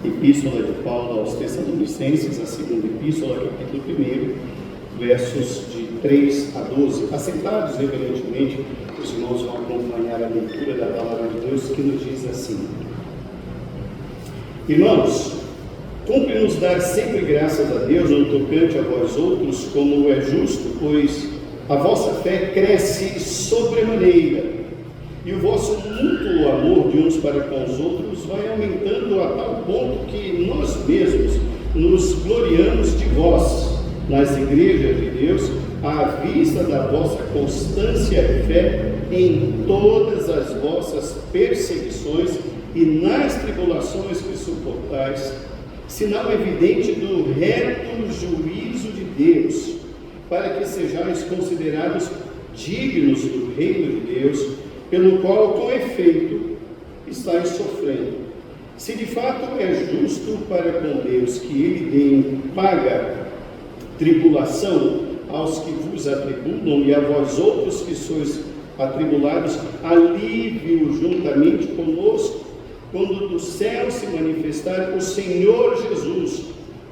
Epístola de Paulo aos Tessalonicenses, a segunda epístola, capítulo 1, versos de 3 a 12. Assentados reverentemente, os irmãos vão acompanhar a leitura da palavra de Deus, que nos diz assim: Irmãos, cumpre-nos dar sempre graças a Deus no tocante a vós outros, como é justo, pois a vossa fé cresce sobremaneira, e o vosso mútuo amor de uns para com os outros vai aumentando a tal ponto que nós mesmos nos gloriamos de vós nas igrejas de Deus, à vista da vossa constância e fé em todas as vossas perseguições e nas tribulações que suportais, sinal evidente do reto juízo de Deus, para que sejais considerados dignos do reino de Deus, pelo qual, com efeito, estáis sofrendo. Se de fato é justo para com Deus que Ele dê em paga tribulação aos que vos atribulam, e a vós outros que sois atribulados, alívio juntamente conosco, quando do céu se manifestar o Senhor Jesus,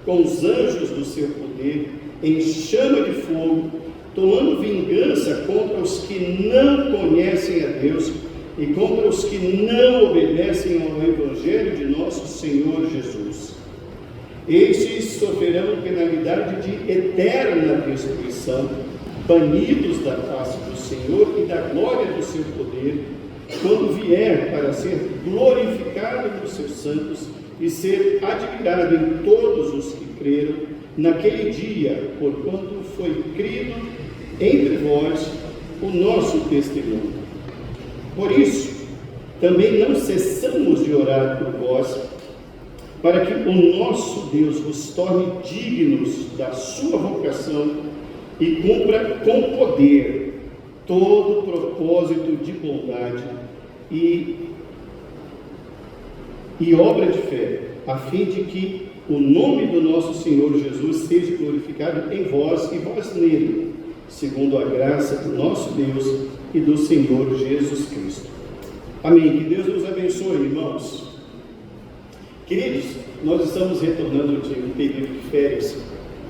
com os anjos do seu poder, em chama de fogo, tomando vingança contra os que não conhecem a Deus e contra os que não obedecem ao Evangelho de nosso Senhor Jesus. Estes sofrerão penalidade de eterna destruição, banidos da face do Senhor e da glória do seu poder, quando vier para ser glorificado nos seus santos e ser admirado em todos os que creram naquele dia, porquanto foi crido entre vós o nosso testemunho. Por isso, também não cessamos de orar por vós, para que o nosso Deus vos torne dignos da sua vocação e cumpra com poder todo o propósito de bondade e obra de fé, a fim de que o nome do nosso Senhor Jesus seja glorificado em vós e vós nele, segundo a graça do nosso Deus e do Senhor Jesus Cristo. Amém. Que Deus nos abençoe, irmãos. Queridos, nós estamos retornando de um período de férias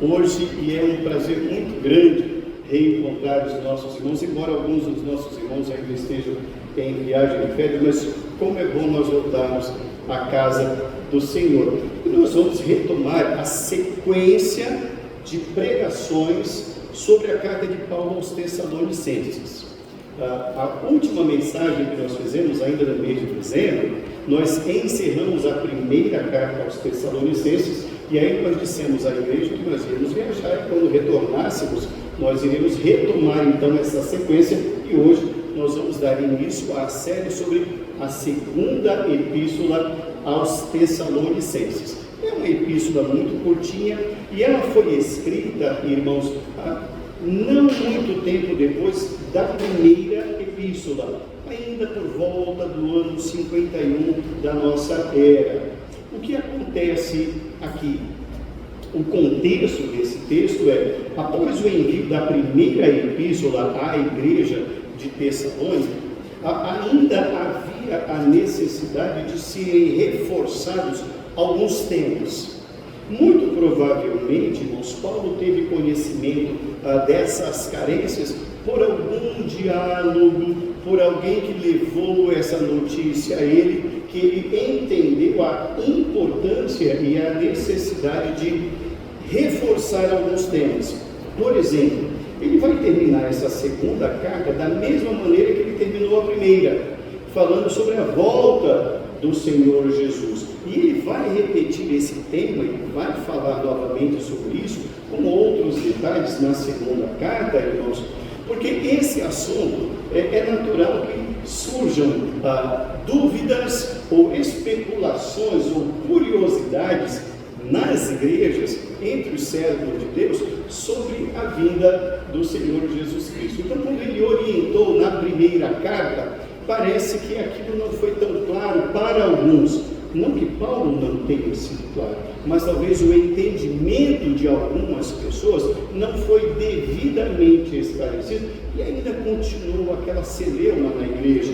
hoje e é um prazer muito grande reencontrar os nossos irmãos, embora alguns dos nossos irmãos ainda estejam em viagem de férias, mas como é bom nós voltarmos à casa do Senhor. E nós vamos retomar a sequência de pregações sobre a carta de Paulo aos Tessalonicenses. A última mensagem que nós fizemos, ainda no mês de dezembro, nós encerramos a primeira carta aos Tessalonicenses, e aí nós dissemos à igreja que nós íamos viajar, e quando retornássemos, nós iremos retomar então essa sequência, e hoje nós vamos dar início à série sobre a segunda epístola aos Tessalonicenses. É uma epístola muito curtinha, e ela foi escrita, irmãos, não muito tempo depois da primeira epístola, ainda por volta do ano 51 da nossa era. O que acontece aqui? O contexto desse texto é: após o envio da primeira epístola à igreja de Tessalônica, ainda havia a necessidade de serem reforçados alguns temas. Muito provavelmente, irmãos, Paulo teve conhecimento dessas carências por algum diálogo, por alguém que levou essa notícia a ele, que ele entendeu a importância e a necessidade de reforçar alguns temas. Por exemplo, ele vai terminar essa segunda carta da mesma maneira que ele terminou a primeira, falando sobre a volta do Senhor Jesus. E ele vai repetir esse tema e vai falar novamente sobre isso, com outros detalhes na segunda carta, irmãos, porque esse assunto é natural que surjam dúvidas ou especulações ou curiosidades nas igrejas, entre os servos de Deus, sobre a vinda do Senhor Jesus Cristo. Então, quando ele orientou na primeira carta, parece que aquilo não foi tão claro para alguns. Não que Paulo não tenha sido claro, mas talvez o entendimento de algumas pessoas não foi devidamente esclarecido e ainda continua aquela celeuma na igreja.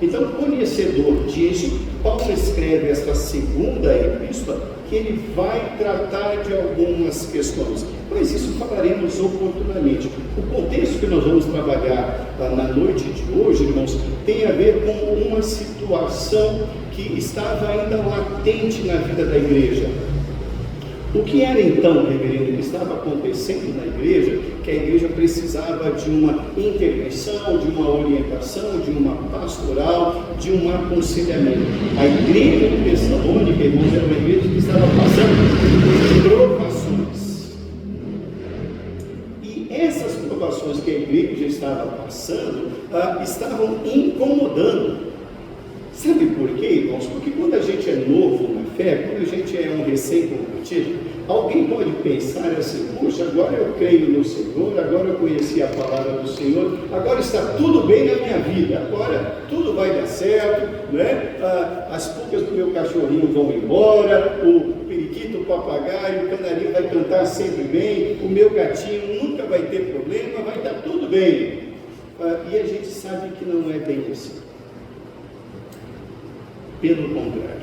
Então, conhecedor disso, Paulo escreve esta segunda epístola, que ele vai tratar de algumas questões, mas isso falaremos oportunamente. O contexto que nós vamos trabalhar na noite de hoje, irmãos, tem a ver com uma situação que estava ainda latente na vida da igreja. O que era então, reverendo, que estava acontecendo na igreja, que a igreja precisava de uma intervenção, de uma orientação, de uma pastoral, de um aconselhamento. A igreja de Tessalônica, irmãos, era uma igreja que estava passando por provações. E essas provações que a igreja estava passando, estavam incomodando. Sabe por quê, irmãos? Porque quando a gente é novo na fé, quando a gente é um recém-convertido, alguém pode pensar assim: puxa, agora eu creio no Senhor, agora eu conheci a palavra do Senhor, agora está tudo bem na minha vida, agora tudo vai dar certo, né? As pulgas do meu cachorrinho vão embora, o periquito, o papagaio, o canarinho vai cantar sempre bem, o meu gatinho nunca vai ter problema, vai estar tudo bem. E a gente sabe que não é bem assim. Pelo contrário,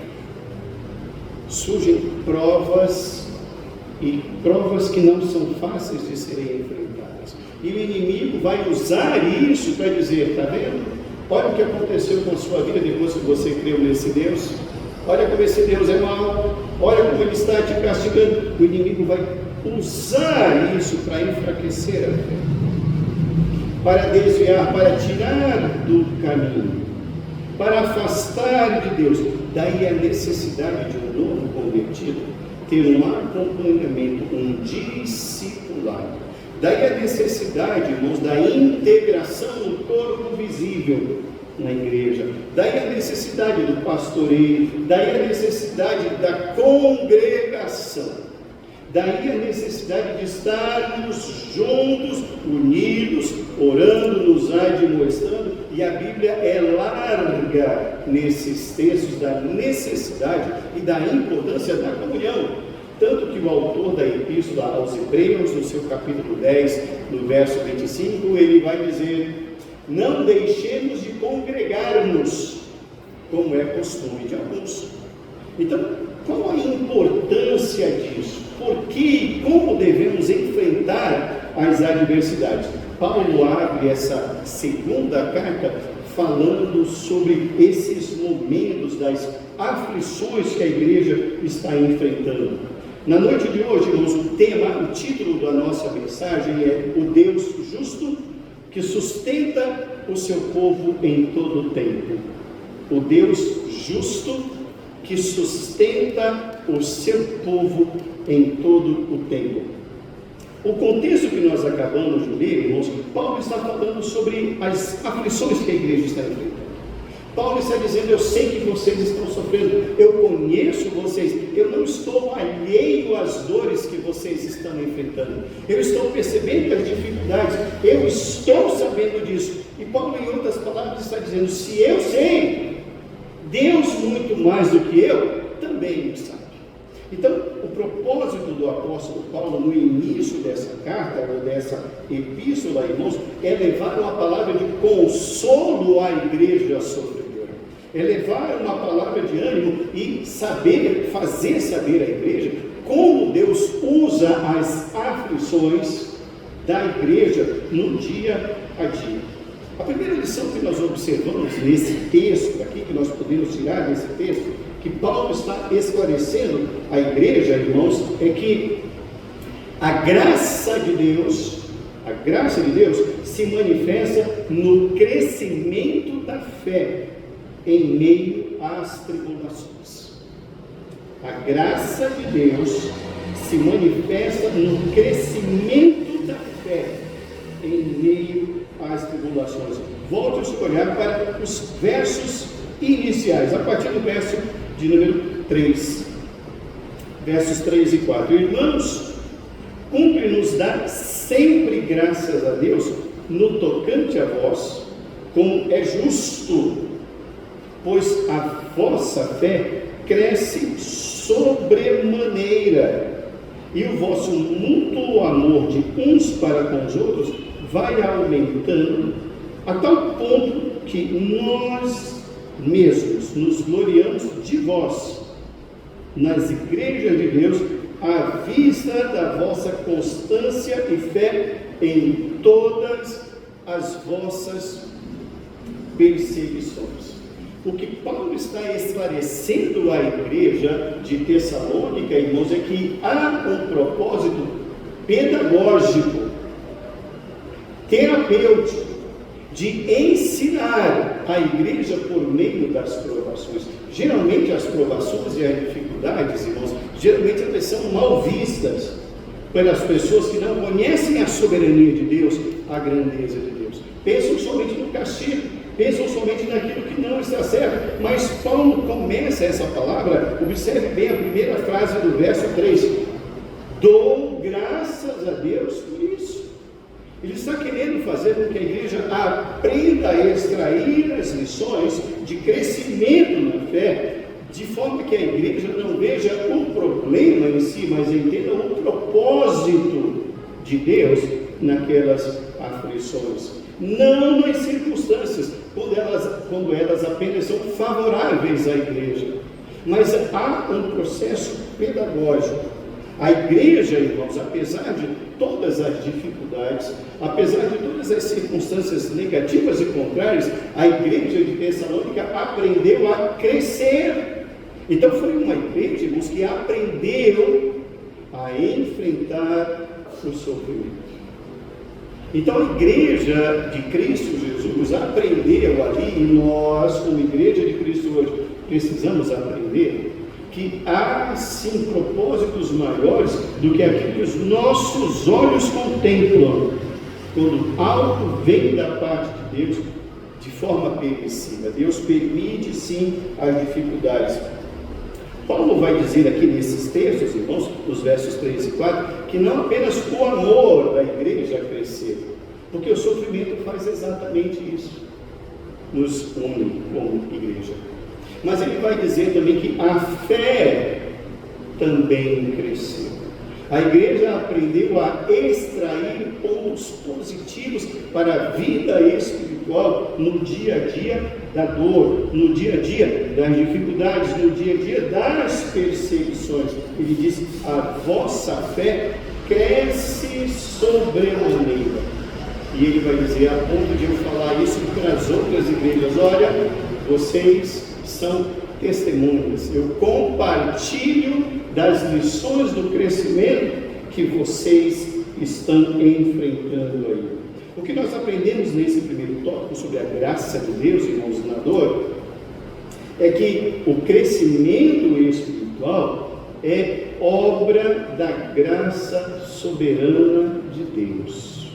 surgem provas, e provas que não são fáceis de serem enfrentadas. E o inimigo vai usar isso para dizer: está vendo? Olha o que aconteceu com a sua vida depois que você creu nesse Deus. Olha como esse Deus é mau. Olha como ele está te castigando. O inimigo vai usar isso para enfraquecer a fé, para desviar, para tirar do caminho, para afastar de Deus. Daí a necessidade de um novo convertido ter um acompanhamento, um discipulado. Daí a necessidade, irmãos, da integração no corpo visível na igreja. Daí a necessidade do pastoreio. Daí a necessidade da congregação. Daí a necessidade de estarmos juntos, unidos, orando, nos admoestando. E a Bíblia é larga nesses textos da necessidade e da importância da comunhão. Tanto que o autor da Epístola aos Hebreus, no seu capítulo 10, no verso 25, ele vai dizer: não deixemos de congregar-nos, como é costume de alguns. Então, qual a importância disso? Por que e como devemos enfrentar as adversidades? Paulo abre essa segunda carta falando sobre esses momentos das aflições que a igreja está enfrentando. Na noite de hoje, irmãos, o título da nossa mensagem é o Deus justo que sustenta o seu povo em todo o tempo. O Deus justo que sustenta o seu povo em todo o tempo. O contexto que nós acabamos de ler, irmãos, Paulo está falando sobre as aflições que a igreja está enfrentando. Paulo está dizendo: eu sei que vocês estão sofrendo, eu conheço vocês, eu não estou alheio às dores que vocês estão enfrentando, eu estou percebendo as dificuldades, eu estou sabendo disso. E Paulo, em outras palavras, está dizendo: se eu sei, Deus muito mais do que eu também sabe. Então, o propósito do apóstolo Paulo no início dessa carta, ou dessa epístola, irmãos, é levar uma palavra de consolo à igreja sofredora, é levar uma palavra de ânimo e fazer saber à igreja como Deus usa as aflições da igreja no dia a dia. A primeira lição que nós observamos nesse texto aqui, que nós podemos tirar desse texto, que Paulo está esclarecendo à igreja, irmãos, é que a graça de Deus se manifesta no crescimento da fé em meio às tribulações. A graça de Deus se manifesta no crescimento da fé em meio às tribulações. Volte o seu olhar para os versos iniciais, a partir do verso de número 3, versos 3 e 4. Irmãos, cumpre-nos dar sempre graças a Deus no tocante a vós, como é justo, pois a vossa fé cresce sobremaneira, e o vosso mútuo amor de uns para com os outros vai aumentando, a tal ponto que nós mesmos nos gloriamos de vós, nas igrejas de Deus, à vista da vossa constância e fé em todas as vossas perseguições. O que Paulo está esclarecendo à igreja de Tessalônica, irmãos, é que há um propósito pedagógico, terapêutico, de ensinar a igreja por meio das provações. Geralmente as provações e as dificuldades, irmãos, geralmente elas são mal vistas pelas pessoas que não conhecem a soberania de Deus, a grandeza de Deus. Pensam somente no castigo, pensam somente naquilo que não está certo. Mas Paulo começa essa palavra, observe bem a primeira frase do verso 3: dou graças a Deus por isso. Ele está querendo fazer com que a igreja aprenda a extrair as lições de crescimento na fé, de forma que a igreja não veja um problema em si, mas entenda o propósito de Deus naquelas aflições. Não nas circunstâncias, quando elas apenas são favoráveis à igreja, mas há um processo pedagógico. A igreja, irmãos, apesar de todas as dificuldades, apesar de todas as circunstâncias negativas e contrárias, a igreja de Tessalônica aprendeu a crescer. Então foi uma igreja, irmãos, que aprendeu a enfrentar o sofrimento. Então a igreja de Cristo Jesus aprendeu ali, e nós, como igreja de Cristo hoje, precisamos aprender que há sim propósitos maiores do que aquilo que os nossos olhos contemplam, quando algo vem da parte de Deus de forma permissiva. Deus permite sim as dificuldades. Paulo vai dizer aqui nesses textos, irmãos, nos versos 3 e 4, que não apenas o amor da igreja crescer, porque o sofrimento faz exatamente isso, nos une como igreja. Mas ele vai dizer também que a fé também cresceu. A igreja aprendeu a extrair pontos positivos para a vida espiritual no dia a dia da dor, no dia a dia das dificuldades, no dia a dia das perseguições. Ele diz: a vossa fé cresce sobremaneira. E ele vai dizer, a ponto de eu falar isso para as outras igrejas: olha, vocês são testemunhas, eu compartilho das lições do crescimento que vocês estão enfrentando aí. O que nós aprendemos nesse primeiro tópico sobre a graça de Deus, irmãos, na dor, é que o crescimento espiritual é obra da graça soberana de Deus.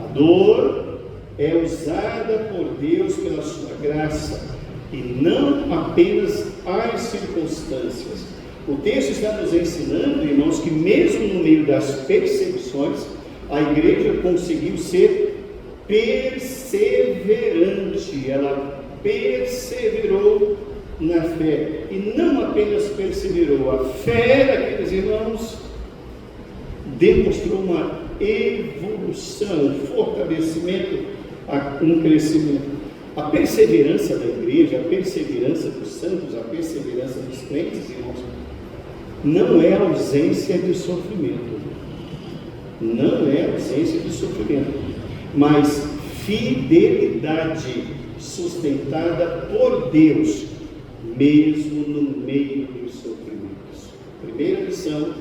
A dor é usada por Deus pela sua graça, e não apenas as circunstâncias. O texto está nos ensinando, irmãos, que mesmo no meio das perseguições, a igreja conseguiu ser perseverante. Ela perseverou na fé, e não apenas perseverou. A fé daqueles irmãos demonstrou uma evolução, um fortalecimento, um crescimento. A perseverança da igreja, a perseverança dos santos, a perseverança dos crentes, irmãos, não é ausência de sofrimento. Não é ausência de sofrimento, mas fidelidade sustentada por Deus, mesmo no meio dos sofrimentos. Primeira lição: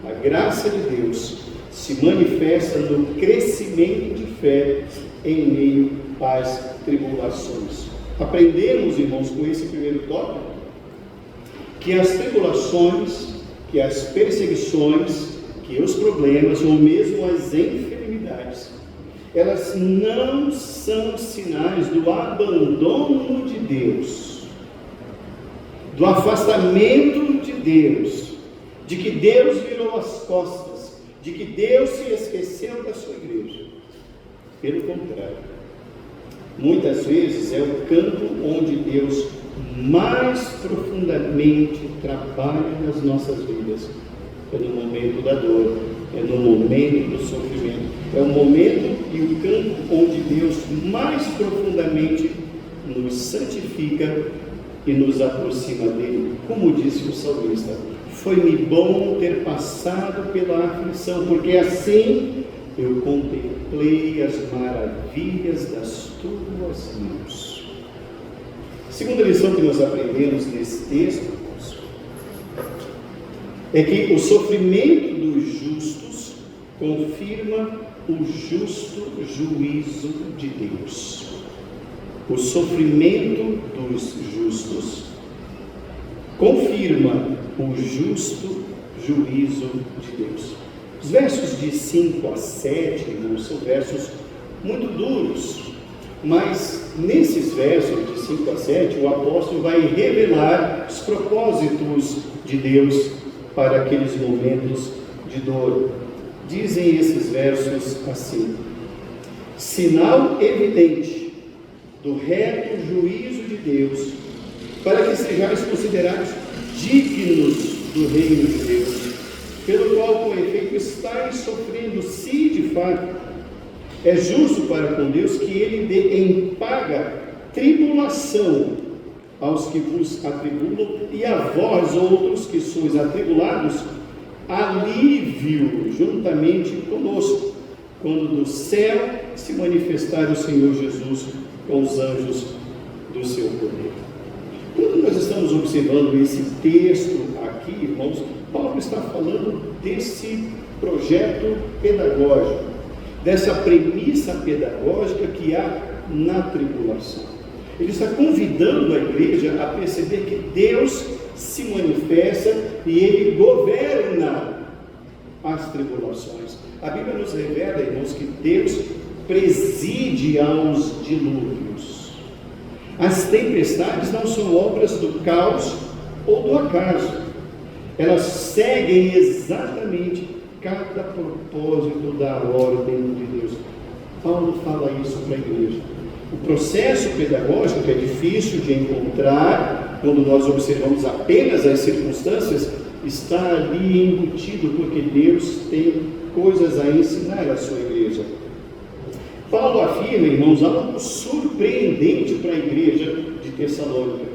a graça de Deus se manifesta no crescimento de fé em meio às tribulações. Aprendemos, irmãos, com esse primeiro tópico, que as tribulações, que as perseguições, que os problemas, ou mesmo as enfermidades, elas não são sinais do abandono de Deus, do afastamento de Deus, de que Deus virou as costas, de que Deus se esqueceu da sua igreja. Pelo contrário, muitas vezes é o campo onde Deus mais profundamente trabalha nas nossas vidas. É no momento da dor, é no momento do sofrimento, é o momento e o campo onde Deus mais profundamente nos santifica e nos aproxima dele. Como disse o salmista, foi-me bom ter passado pela aflição, porque assim eu contemplei as maravilhas das tuas mãos. A segunda lição que nós aprendemos nesse texto é que o sofrimento dos justos confirma o justo juízo de Deus. O sofrimento dos justos confirma o justo juízo de Deus. Os versos de 5 a 7, irmãos, são versos muito duros, mas nesses versos de 5 a 7, o apóstolo vai revelar os propósitos de Deus para aqueles momentos de dor. Dizem esses versos assim: sinal evidente do reto juízo de Deus, para que sejais considerados dignos do reino de Deus, pelo qual, com efeito, estáis sofrendo, se de fato é justo para com Deus que Ele dê em paga tribulação aos que vos atribulam, e a vós outros que sois atribulados, alívio juntamente conosco, quando do céu se manifestar o Senhor Jesus com os anjos do seu poder. Quando nós estamos observando esse texto aqui, irmãos, Paulo está falando desse projeto pedagógico, dessa premissa pedagógica que há na tribulação. Ele está convidando a igreja a perceber que Deus se manifesta e Ele governa as tribulações. A Bíblia nos revela, irmãos, que Deus preside aos dilúvios. As tempestades não são obras do caos ou do acaso. Elas seguem exatamente cada propósito da ordem de Deus. Paulo fala isso para a igreja. O processo pedagógico, que é difícil de encontrar quando nós observamos apenas as circunstâncias, está ali embutido, porque Deus tem coisas a ensinar à sua igreja. Paulo afirma, irmãos, algo surpreendente para a igreja de Tessalônica.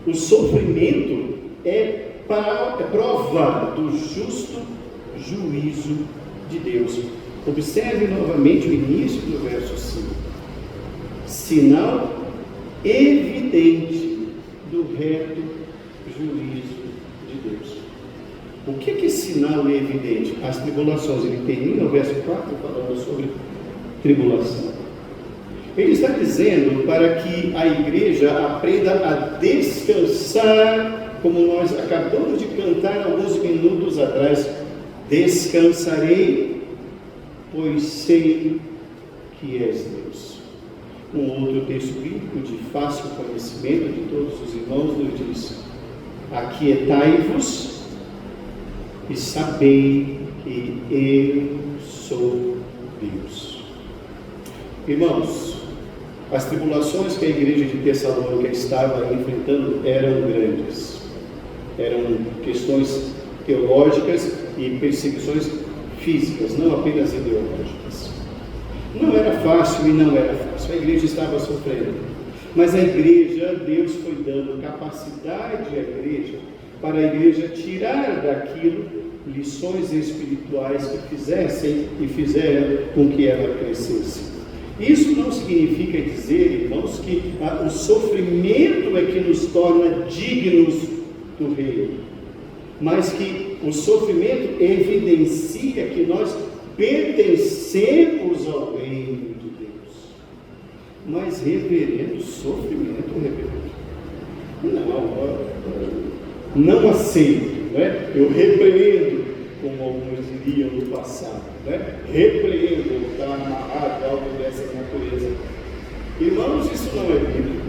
O sofrimento é prova do justo juízo de Deus. Observe novamente o início do verso 5. Sinal evidente do reto juízo de Deus. O que é sinal evidente? As tribulações. Ele termina o verso 4 falando sobre tribulação. Ele está dizendo para que a igreja aprenda a descansar, como nós acabamos de cantar alguns minutos atrás. Descansarei, pois sei que és Deus. Um outro texto bíblico de fácil conhecimento de todos os irmãos nos diz: aquietai-vos e sabei que eu sou Deus. Irmãos, as tribulações que a igreja de Tessalônica estava enfrentando eram grandes. Eram questões teológicas e perseguições físicas, não apenas ideológicas. Não era fácil e não era fácil. A igreja estava sofrendo. Mas a igreja, Deus foi dando capacidade à igreja, para a igreja tirar daquilo lições espirituais que fizessem e fizeram com que ela crescesse. Isso não significa dizer, irmãos, que o sofrimento é que nos torna dignos do reino, mas que o sofrimento evidencia que nós pertencemos ao reino de Deus. Mas reverendo sofrimento, não aceito, né? Eu repreendo, como alguns diriam no passado, né? Repreendo, está amarrado a algo dessa natureza. Irmãos, isso não é bíblico.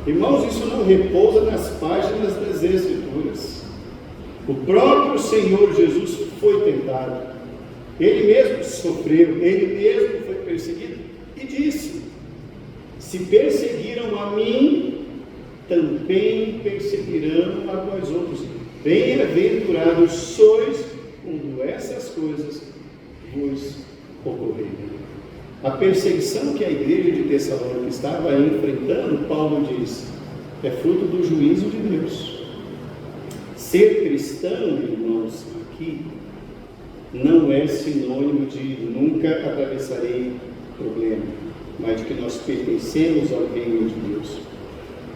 Irmãos, isso não repousa nas páginas das Escrituras. O próprio Senhor Jesus foi tentado, Ele mesmo sofreu, Ele mesmo foi perseguido, e disse: se perseguiram a mim, também perseguirão a vós outros. Bem-aventurados sois quando essas coisas vos ocorrerem. A perseguição que a igreja de Tessalônica estava enfrentando, Paulo diz, é fruto do juízo de Deus. Ser cristão, irmãos, aqui não é sinônimo de nunca atravessarei problema, mas de que nós pertencemos ao reino de Deus.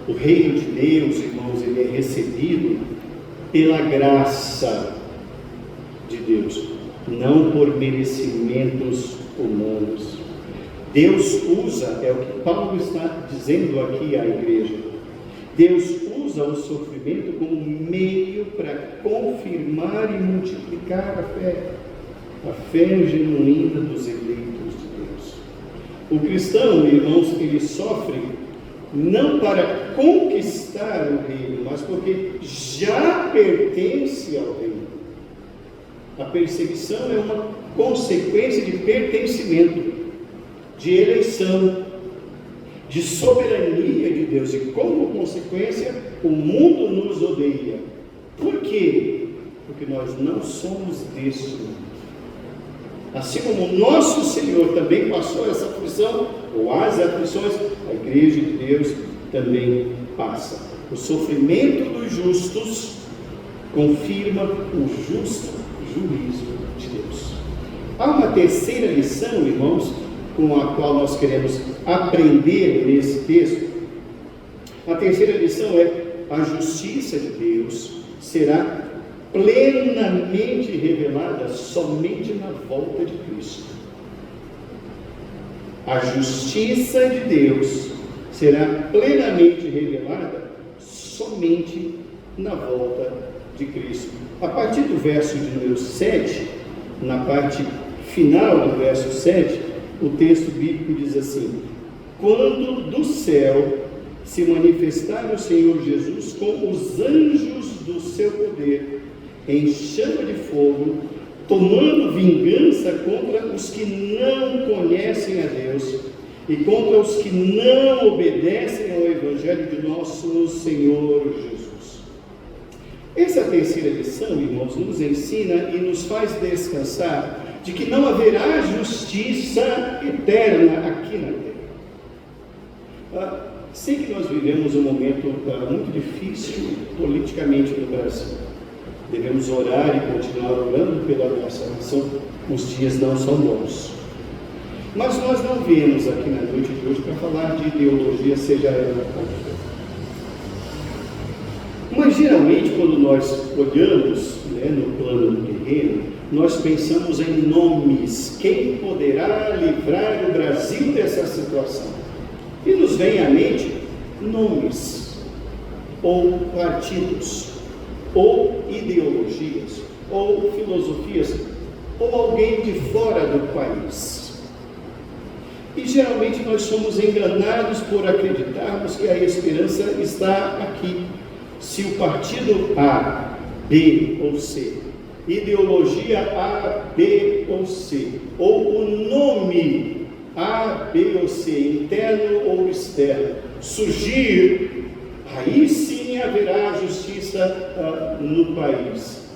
O reino de Deus, irmãos, ele é recebido pela graça de Deus, não por merecimentos humanos. Deus usa, é o que Paulo está dizendo aqui à igreja, Deus usa o sofrimento como meio para confirmar e multiplicar a fé genuína dos eleitos de Deus. O cristão, irmãos, ele sofre não para conquistar o reino, mas porque já pertence ao reino. A perseguição é uma consequência de pertencimento, de eleição, de soberania de Deus, e como consequência o mundo nos odeia. Por quê? Porque nós não somos deste mundo. Assim como o nosso Senhor também passou essa aflição, ou as aflições, a igreja de Deus também passa. O sofrimento dos justos confirma o justo juízo de Deus. Há uma terceira lição, irmãos, com a qual nós queremos aprender nesse texto. A terceira lição é: a justiça de Deus será plenamente revelada somente na volta de Cristo. A justiça de Deus será plenamente revelada somente na volta de Cristo. A partir do verso de número 7, na parte final do verso 7, o texto bíblico diz assim: quando do céu se manifestar o Senhor Jesus com os anjos do seu poder, em chama de fogo, tomando vingança contra os que não conhecem a Deus e contra os que não obedecem ao Evangelho de nosso Senhor Jesus. Essa terceira lição, irmãos, nos ensina e nos faz descansar de que não haverá justiça eterna aqui na terra. Sei que nós vivemos um momento muito difícil politicamente no Brasil. Devemos orar e continuar orando pela nossa nação. Os dias não são bons. Mas nós não viemos aqui na noite de hoje para falar de ideologia, seja ela qual for. Mas geralmente, quando nós olhamos no plano terreno, nós pensamos em nomes. Quem poderá livrar o Brasil dessa situação? E nos vem à mente nomes, ou partidos, ou ideologias, ou filosofias, ou alguém de fora do país. E geralmente nós somos enganados por acreditarmos que a esperança está aqui. Se o partido A, B ou C, ideologia A, B ou C, ou o nome A, B ou C, interno ou externo, surgir, aí sim haverá justiça no país.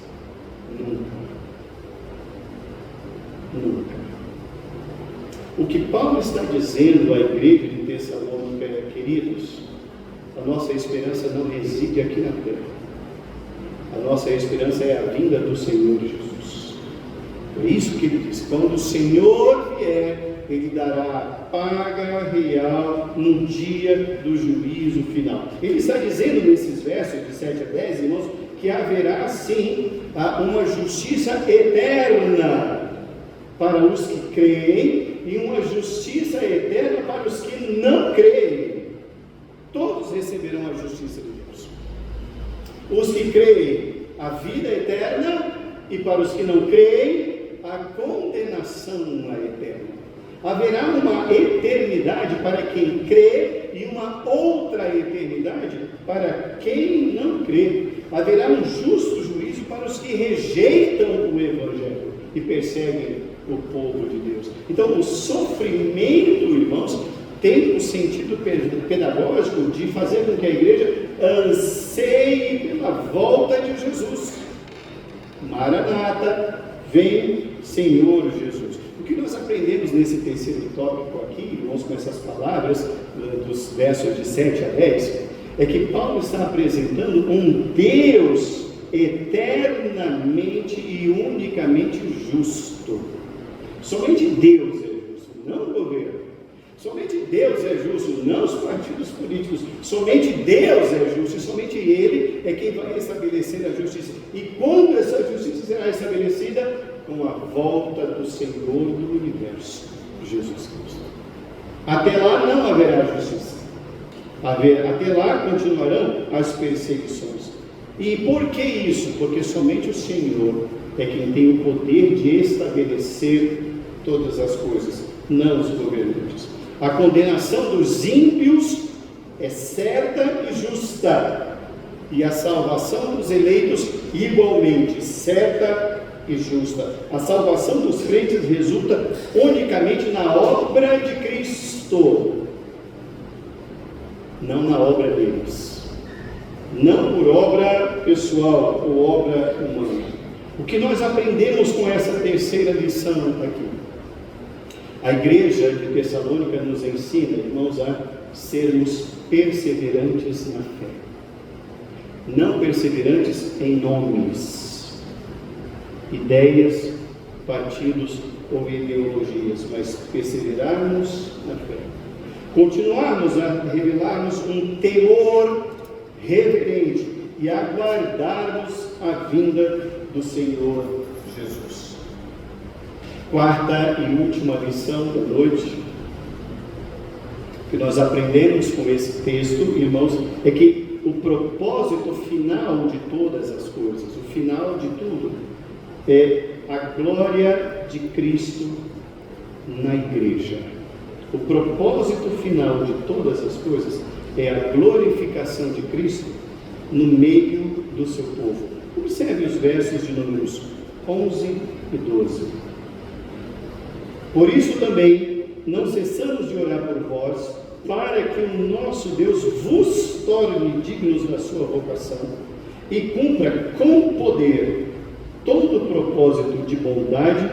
Nunca. O que Paulo está dizendo à igreja de Tessalônica é: queridos, a nossa esperança não reside aqui na terra. A nossa esperança é a vinda do Senhor Jesus. É isso que ele diz: quando o Senhor vier, Ele dará a paga real no dia do juízo final. Ele está dizendo nesses versos de 7 a 10, irmãos, que haverá sim uma justiça eterna para os que creem e uma justiça eterna para os que não creem. Todos receberão a justiça de Deus. Os que creem, a vida eterna, e para os que não creem, a condenação eterna. Haverá uma eternidade para quem crê e uma outra eternidade para quem não crê. Haverá um justo juízo para os que rejeitam o Evangelho e perseguem o povo de Deus. Então, o sofrimento, irmãos, tem o sentido pedagógico de fazer com que a igreja anseie pela volta de Jesus. Maranata, vem Senhor Jesus. O que nós aprendemos nesse terceiro tópico aqui, irmãos, com essas palavras, dos versos de 7 a 10, é que Paulo está apresentando um Deus eternamente e unicamente justo. Somente Deus é justo, não o governo. Somente Deus é justo, não os partidos políticos. Somente Deus é justo e somente Ele é quem vai estabelecer a justiça. E quando essa justiça será estabelecida? Com a volta do Senhor do universo, Jesus Cristo. Até lá não haverá justiça. Até lá continuarão as perseguições. E por que isso? Porque somente o Senhor é quem tem o poder de estabelecer todas as coisas, não os governantes. A condenação dos ímpios é certa e justa, e a salvação dos eleitos igualmente certa e justa. A salvação dos crentes resulta unicamente na obra de Cristo, não na obra deles, não por obra pessoal ou obra humana. O que nós aprendemos com essa terceira lição aqui? A igreja de Tessalônica nos ensina, irmãos, a sermos perseverantes na fé. Não perseverantes em nomes, ideias, partidos ou ideologias, mas perseverarmos na fé. Continuarmos a revelarmos um temor reverente e aguardarmos a vinda do Senhor Jesus. Quarta e última lição da noite que nós aprendemos com esse texto, irmãos, é que o propósito final de todas as coisas, o final de tudo, é a glória de Cristo na igreja. O propósito final de todas as coisas é a glorificação de Cristo no meio do seu povo. Observe os versos de Números 11 e 12. Por isso também não cessamos de orar por vós, para que o nosso Deus vos torne dignos da sua vocação e cumpra com poder todo o propósito de bondade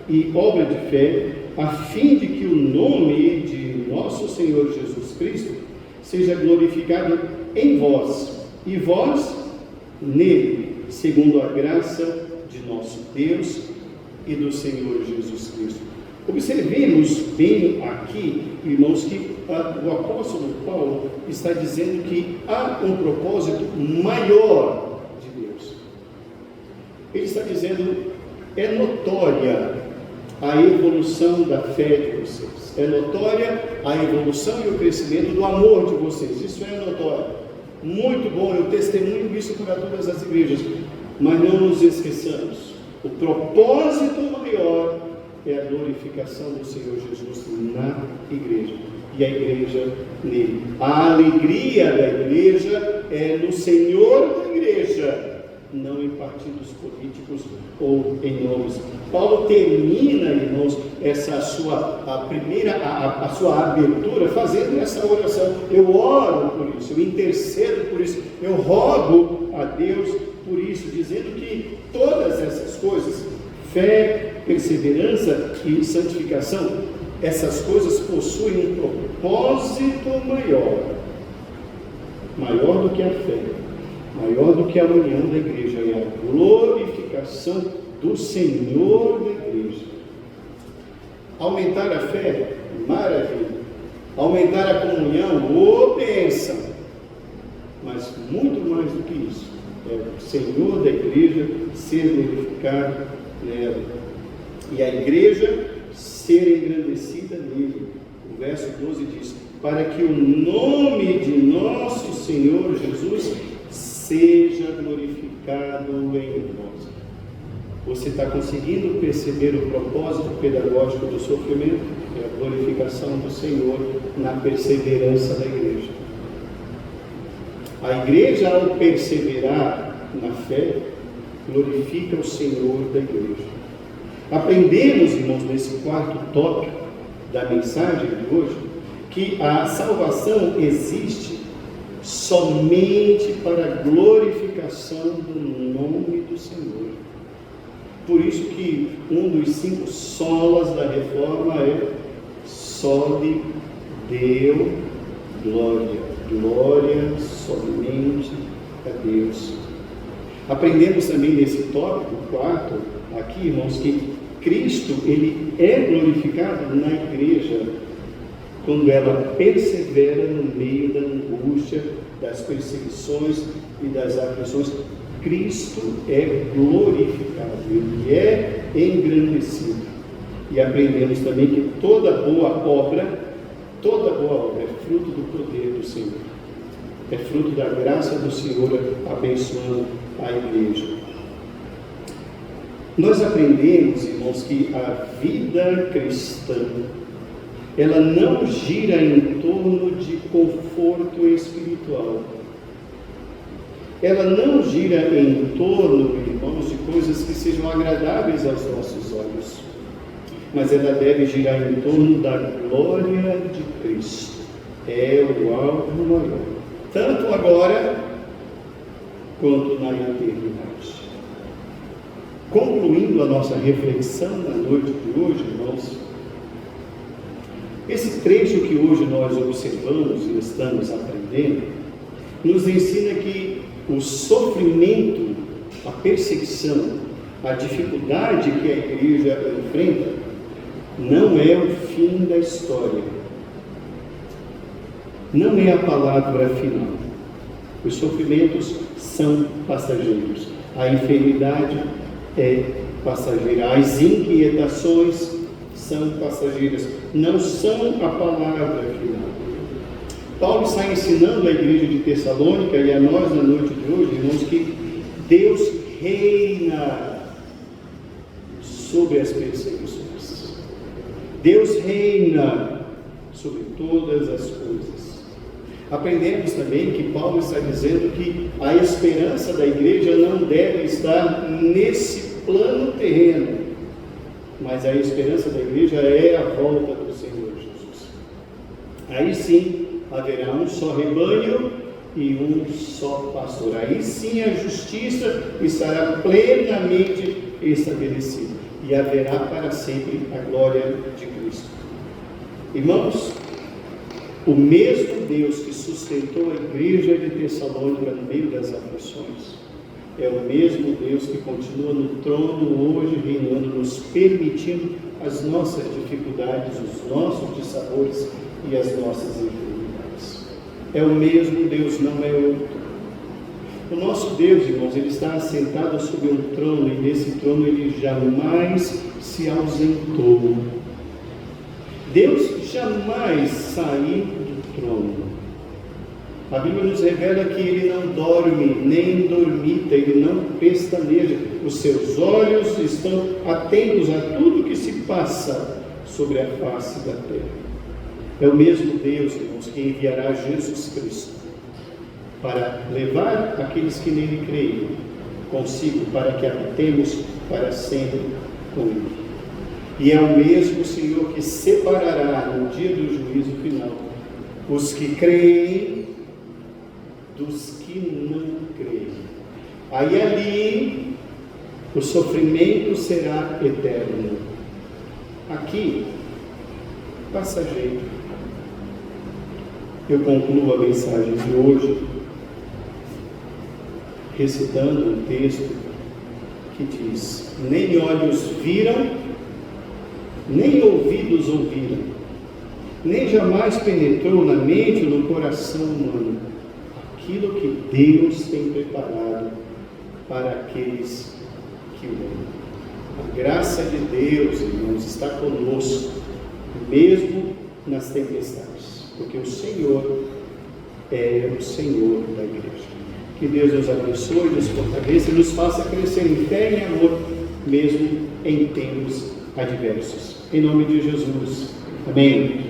e obra de fé, a fim de que o nome de nosso Senhor Jesus Cristo seja glorificado em vós, e vós nele, segundo a graça de nosso Deus e do Senhor Jesus Cristo. Observemos bem aqui, irmãos, que o apóstolo Paulo está dizendo que há um propósito maior de Deus. Ele está dizendo, é notória a evolução da fé de vocês, é notória a evolução e o crescimento do amor de vocês, isso é notório, muito bom, eu testemunho isso para todas as igrejas, mas não nos esqueçamos, o propósito maior é a glorificação do Senhor Jesus na igreja, e a igreja nele. A alegria da igreja é no Senhor da igreja, não em partidos políticos ou em nomes. Paulo termina, irmãos, essa sua abertura fazendo essa oração. Eu oro por isso, eu intercedo por isso, eu rogo a Deus por isso, dizendo que todas essas coisas, fé, perseverança e santificação, essas coisas possuem um propósito maior do que a fé, maior do que a união da igreja, é a glorificação do Senhor da igreja. Aumentar a fé, maravilha. Aumentar a comunhão, bênção. Mas muito mais do que isso, é o Senhor da igreja ser glorificado nela, e a igreja ser engrandecida nele. O verso 12 diz, para que o nome de nosso Senhor Jesus seja glorificado em nós. Você está conseguindo perceber o propósito pedagógico do sofrimento? É a glorificação do Senhor na perseverança da igreja. A igreja, ao perseverar na fé, glorifica o Senhor da igreja. Aprendemos, irmãos, nesse quarto tópico da mensagem de hoje, que a salvação existe somente para a glorificação do nome do Senhor. Por isso que um dos 5 solas da reforma é soli Deo glória. Glória somente a Deus. Aprendemos também nesse tópico 4, aqui, irmãos, que Cristo, ele é glorificado na igreja quando ela persevera no meio da angústia, das perseguições e das aflições. Cristo é glorificado, ele é engrandecido. E aprendemos também que toda boa obra é fruto do poder do Senhor. É fruto da graça do Senhor abençoando a igreja. Nós aprendemos, irmãos, que a vida cristã, ela não gira em torno de conforto espiritual. Ela não gira em torno, irmãos, de coisas que sejam agradáveis aos nossos olhos. Mas ela deve girar em torno da glória de Cristo. É o alvo maior, tanto agora quanto na eternidade. Concluindo a nossa reflexão na noite de hoje, irmãos, esse trecho que hoje nós observamos e estamos aprendendo, nos ensina que o sofrimento, a perseguição, a dificuldade que a igreja enfrenta, não é o fim da história, não é a palavra final. Os sofrimentos são passageiros, a enfermidade é passageira, as inquietações são passageiras, não são a palavra final. Paulo está ensinando a igreja de Tessalônica e a nós na noite de hoje, irmãos, que Deus reina sobre as perseguições. Deus reina sobre todas as coisas. Aprendemos também que Paulo está dizendo que a esperança da igreja não deve estar nesse plano terreno, mas a esperança da igreja é a volta do Senhor Jesus. Aí sim haverá um só rebanho e um só pastor. Aí sim a justiça estará plenamente estabelecida e haverá para sempre a glória de Cristo. Irmãos, o mesmo Deus que sustentou a igreja de Tessalônica no meio das aflições é o mesmo Deus que continua no trono hoje, reinando, nos permitindo as nossas dificuldades, os nossos dissabores e as nossas enfermidades. É o mesmo Deus, não é outro. O nosso Deus, irmãos, ele está assentado sobre um trono e nesse trono ele jamais se ausentou. Deus jamais saiu do trono. A Bíblia nos revela que ele não dorme, nem dormita, ele não pestaneja. Os seus olhos estão atentos a tudo que se passa sobre a face da terra. É o mesmo Deus, irmãos, que enviará Jesus Cristo para levar aqueles que nele creem consigo, para que habitemos para sempre com ele. E é o mesmo Senhor que separará no dia do juízo final os que creem dos que não creem. Aí ali o sofrimento será eterno. Aqui, passageiro. Eu concluo a mensagem de hoje recitando um texto que diz: nem olhos viram, nem ouvidos ouviram, nem jamais penetrou na mente ou no coração humano aquilo que Deus tem preparado para aqueles que o amam. A graça de Deus, irmãos, está conosco, mesmo nas tempestades, porque o Senhor é o Senhor da igreja. Que Deus nos abençoe, nos fortaleça e nos faça crescer em fé e em amor, mesmo em tempos adversos. Em nome de Jesus. Amém.